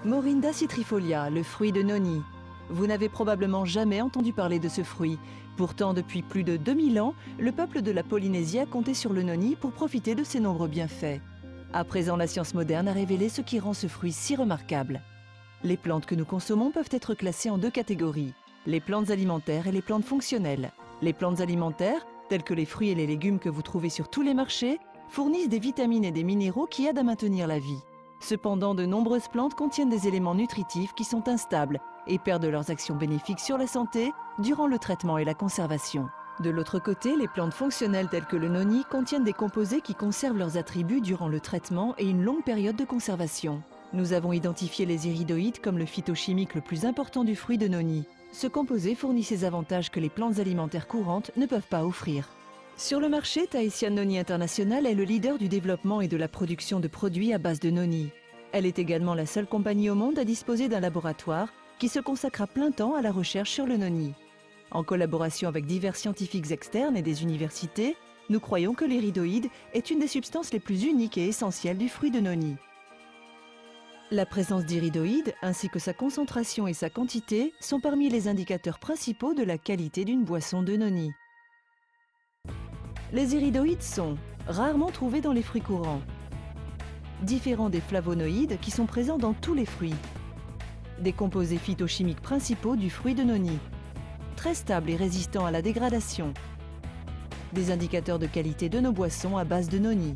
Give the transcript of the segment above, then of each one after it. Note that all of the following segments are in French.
Morinda citrifolia, le fruit de noni. Vous n'avez probablement jamais entendu parler de ce fruit. Pourtant, depuis plus de 2000 ans, le peuple de la Polynésie a compté sur le noni pour profiter de ses nombreux bienfaits. À présent, la science moderne a révélé ce qui rend ce fruit si remarquable. Les plantes que nous consommons peuvent être classées en deux catégories, les plantes alimentaires et les plantes fonctionnelles. Les plantes alimentaires, telles que les fruits et les légumes que vous trouvez sur tous les marchés, fournissent des vitamines et des minéraux qui aident à maintenir la vie. Cependant, de nombreuses plantes contiennent des éléments nutritifs qui sont instables et perdent leurs actions bénéfiques sur la santé durant le traitement et la conservation. De l'autre côté, les plantes fonctionnelles telles que le noni contiennent des composés qui conservent leurs attributs durant le traitement et une longue période de conservation. Nous avons identifié les iridoïdes comme le phytochimique le plus important du fruit de noni. Ce composé fournit ces avantages que les plantes alimentaires courantes ne peuvent pas offrir. Sur le marché, Tahitian Noni International est le leader du développement et de la production de produits à base de noni. Elle est également la seule compagnie au monde à disposer d'un laboratoire qui se consacre à plein temps à la recherche sur le noni. En collaboration avec divers scientifiques externes et des universités, nous croyons que l'iridoïde est une des substances les plus uniques et essentielles du fruit de noni. La présence d'iridoïdes, ainsi que sa concentration et sa quantité, sont parmi les indicateurs principaux de la qualité d'une boisson de noni. Les iridoïdes sont rarement trouvés dans les fruits courants, différents des flavonoïdes qui sont présents dans tous les fruits, des composés phytochimiques principaux du fruit de noni, très stables et résistants à la dégradation, des indicateurs de qualité de nos boissons à base de noni.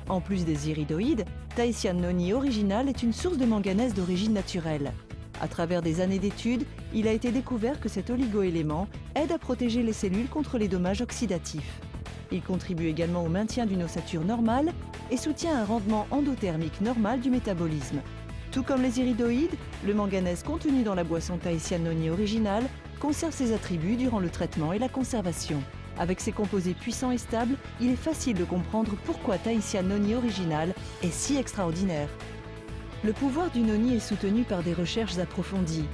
En plus des iridoïdes, Tahitian Noni Original est une source de manganèse d'origine naturelle. À travers des années d'études, il a été découvert que cet oligoélément aide à protéger les cellules contre les dommages oxydatifs. Il contribue également au maintien d'une ossature normale et soutient un rendement endothermique normal du métabolisme. Tout comme les iridoïdes, le manganèse contenu dans la boisson Tahitian Noni Original conserve ses attributs durant le traitement et la conservation. Avec ses composés puissants et stables, il est facile de comprendre pourquoi Tahitian Noni Original est si extraordinaire. Le pouvoir du noni est soutenu par des recherches approfondies.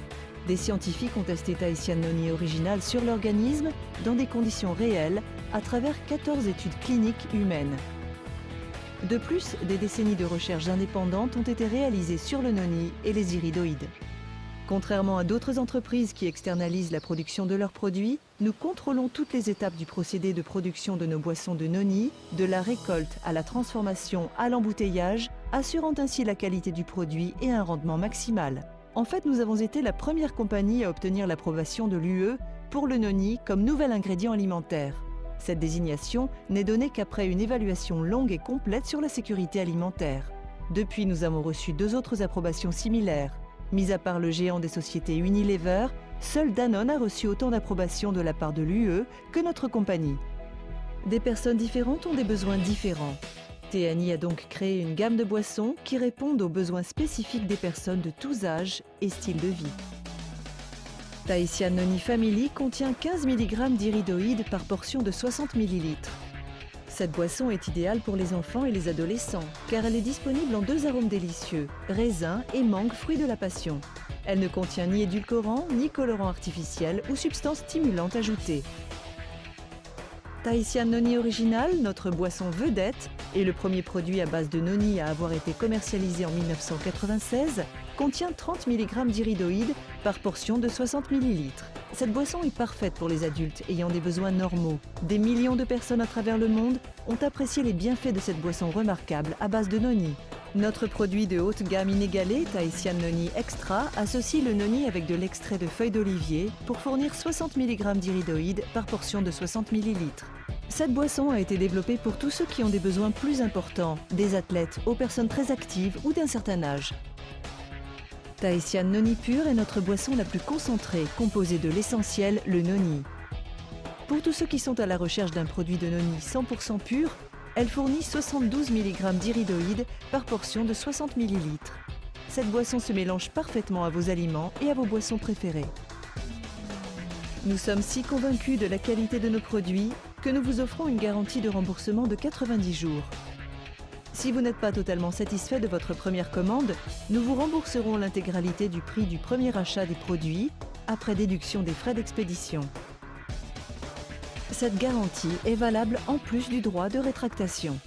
Des scientifiques ont testé Tahitian Noni Original sur l'organisme dans des conditions réelles à travers 14 études cliniques humaines. De plus, des décennies de recherches indépendantes ont été réalisées sur le noni et les iridoïdes. Contrairement à d'autres entreprises qui externalisent la production de leurs produits, nous contrôlons toutes les étapes du procédé de production de nos boissons de noni, de la récolte à la transformation à l'embouteillage, assurant ainsi la qualité du produit et un rendement maximal. En fait, nous avons été la première compagnie à obtenir l'approbation de l'UE pour le noni comme nouvel ingrédient alimentaire. Cette désignation n'est donnée qu'après une évaluation longue et complète sur la sécurité alimentaire. Depuis, nous avons reçu 2 autres approbations similaires. Mis à part le géant des sociétés Unilever, seul Danone a reçu autant d'approbations de la part de l'UE que notre compagnie. Des personnes différentes ont des besoins différents. TNI a donc créé une gamme de boissons qui répondent aux besoins spécifiques des personnes de tous âges et styles de vie. Tahitian Noni Family contient 15 mg d'iridoïdes par portion de 60 ml. Cette boisson est idéale pour les enfants et les adolescents, car elle est disponible en 2 arômes délicieux, raisin et mangue, fruit de la passion. Elle ne contient ni édulcorant, ni colorant artificiel ou substance stimulante ajoutée. Tahitian Noni Original, notre boisson vedette, et le premier produit à base de noni à avoir été commercialisé en 1996, contient 30 mg d'iridoïdes par portion de 60 ml. Cette boisson est parfaite pour les adultes ayant des besoins normaux. Des millions de personnes à travers le monde ont apprécié les bienfaits de cette boisson remarquable à base de noni. Notre produit de haute gamme inégalé, Tahitian Noni Extra, associe le noni avec de l'extrait de feuilles d'olivier pour fournir 60 mg d'iridoïdes par portion de 60 ml. Cette boisson a été développée pour tous ceux qui ont des besoins plus importants, des athlètes, aux personnes très actives ou d'un certain âge. Tahitian Noni Pure est notre boisson la plus concentrée, composée de l'essentiel, le noni. Pour tous ceux qui sont à la recherche d'un produit de noni 100% pur, elle fournit 72 mg d'iridoïdes par portion de 60 ml. Cette boisson se mélange parfaitement à vos aliments et à vos boissons préférées. Nous sommes si convaincus de la qualité de nos produits que nous vous offrons une garantie de remboursement de 90 jours. Si vous n'êtes pas totalement satisfait de votre première commande, nous vous rembourserons l'intégralité du prix du premier achat des produits, après déduction des frais d'expédition. Cette garantie est valable en plus du droit de rétractation.